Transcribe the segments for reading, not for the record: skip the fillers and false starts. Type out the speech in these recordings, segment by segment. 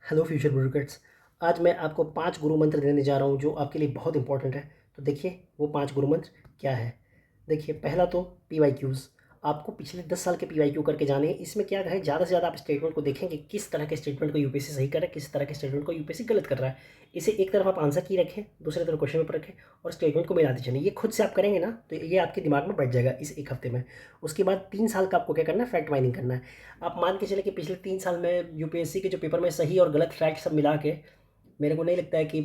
Hello future brokers. आज मैं आपको 5 गुरु मंत्र देने जा रहा हूँ जो आपके लिए बहुत इंपॉर्टेंट है। तो देखिए वो 5 गुरु मंत्र क्या है। देखिए पहला तो पीवाईक्यूज़। आपको पिछले 10 साल के पीवाईक्यू करके जाने हैं। इसमें क्या है, ज़्यादा से ज़्यादा आप स्टेटमेंट को देखें कि किस तरह के स्टेटमेंट को यूपीएससी सही कर रहा है, किस तरह के स्टेटमेंट को यूपीएससी गलत कर रहा है। इसे एक तरफ आप आंसर की रखें, दूसरी तरफ क्वेश्चन पेपर रखें और स्टेटमेंट को मिलाते चलें। ये खुद से आप करेंगे ना तो ये आपके दिमाग में बैठ जाएगा इस एक हफ्ते में। उसके बाद 3 साल का आपको क्या करना है, फैक्ट माइनिंग करना है। आप मान के चले कि पिछले 3 साल में यूपीएससी के जो पेपर में सही और गलत फैक्ट सब मिला के मेरे को नहीं लगता है कि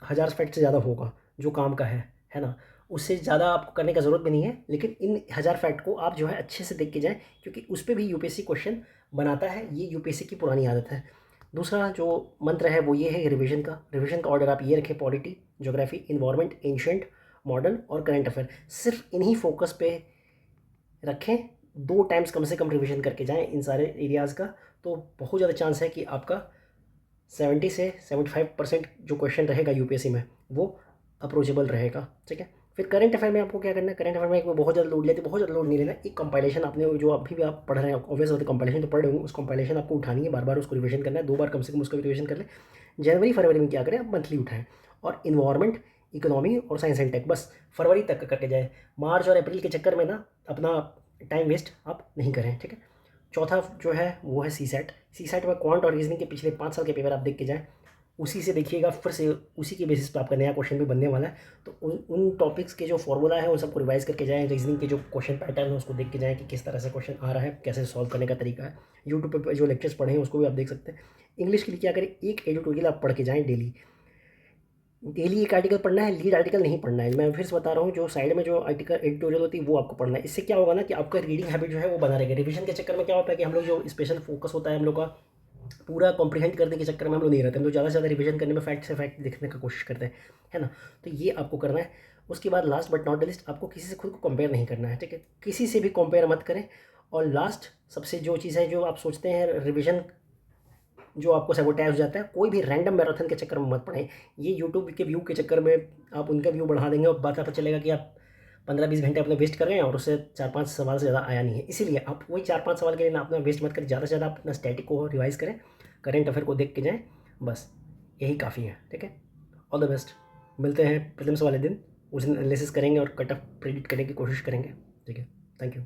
1000 फैक्ट से ज़्यादा होगा जो काम का है ना। उससे ज़्यादा आपको करने का ज़रूरत भी नहीं है, लेकिन इन 1000 फैक्ट को आप जो है अच्छे से देख के जाएँ, क्योंकि उस पे भी यूपीएससी क्वेश्चन बनाता है। ये यूपीएससी की पुरानी आदत है। दूसरा जो मंत्र है वो ये है रिवीजन का। रिवीजन का ऑर्डर आप ये रखें: polity, geography, environment, ancient, modern और करंट अफेयर। सिर्फ इन्हीं फोकस पे रखें। 2 टाइम्स कम से कम रिवीजन करके जाएँ इन सारे एरियाज़ का, तो बहुत ज़्यादा चांस है कि आपका 70 से 75% जो क्वेश्चन रहेगा यूपीएससी में वो अप्रोचेबल रहेगा। ठीक है। फिर करंट अफेयर में आपको क्या करना है, करंट अफेयर में एक बहुत ज़्यादा लोड लेते, बहुत ज़्यादा लोड नहीं लेना। एक कंपाइलेशन आपने जो अभी भी आप पढ़ रहे हैं, ऑब्वियस बात है कंपाइलेशन तो पढ़ रहे होंगे, उस कंपाइलेशन आपको उठानी है, बार बार उसको रिविजन करना है, 2 बार कम से कम उसका रिविजन कर लें। जनवरी फरवरी में क्या करें, आप मंथली उठाएं और इन्वायरमेंट, इकोनॉमी और साइंस एंड टेक बस फरवरी तक का करके जाए। मार्च और अप्रैल के चक्कर में ना अपना टाइम वेस्ट आप नहीं करें। ठीक है। चौथा जो है वो है सी सेट। सी सेट में क्वांट और रीजनिंग के पिछले 5 साल के पेपर आप देख के जाएँ, उसी से देखिएगा, फिर से उसी के बेसिस पे आपका नया क्वेश्चन भी बनने वाला है। तो उन उन टॉपिक्स के जो फॉर्मूला है उन सबको रिवाइज करके जाएँ। रीजनिंग के जो क्वेश्चन पैटर्न है उसको देख के जाएँ कि किस तरह से क्वेश्चन आ रहा है, कैसे सॉल्व करने का तरीका है। यूट्यूब पे जो लेक्चर्स पढ़े हैं उसको भी आप देख सकते हैं। इंग्लिश के लिए क्या करें, एक एडिटोरियल आप पढ़ के जाएँ डेली। डेली एक आर्टिकल पढ़ना है, लीड आर्टिकल नहीं पढ़ना है। मैं फिर से बता रहा हूँ, जो साइड में जो आर्टिकल एडिटोरियल होती है वो आपको पढ़ना है। इससे क्या होगा ना कि आपका रीडिंग हैबिट जो है वो बना रहेगा। रिवीजन के चक्कर में क्या होता है कि हम लोग जो स्पेशल फोकस होता है हम लोग का, पूरा कॉम्प्रिहेंड करने के चक्कर में हम लोग नहीं रहते, हम लोग ज़्यादा से ज़्यादा रिवीजन करने में फैक्ट से फैक्ट देखने का कोशिश करते हैं, है ना। तो ये आपको करना है। उसके बाद last but not the list, आपको किसी से खुद को कंपेयर नहीं करना है। ठीक है, किसी से भी कंपेयर मत करें। और लास्ट सबसे जो चीज़ है, जो आप सोचते हैं रिवीजन जो आपको सैबोटेज हो जाता है, कोई भी रैंडम मैराथन के चक्कर में मत पड़ें। ये यूट्यूब के व्यू के चक्कर में आप उनका व्यू बढ़ा देंगे और पता चलेगा कि आप 15-20 घंटे अपने वेस्ट कर रहे हैं और उससे 4-5 सवाल से ज़्यादा आया नहीं है। इसीलिए आप वही 4-5 सवाल के लिए ना अपना वेस्ट मत करें, ज़्यादा से ज़्यादा अपना स्टैटिक को रिवाइज करें, करेंट अफेयर को देख के जाएँ, बस यही काफ़ी है। ठीक है, ऑल द बेस्ट। मिलते हैं प्रीलिम्स वाले दिन, उस दिन एनालिसिस करेंगे और कट ऑफ प्रेडिक्ट करने की कोशिश करेंगे। ठीक है, थैंक यू।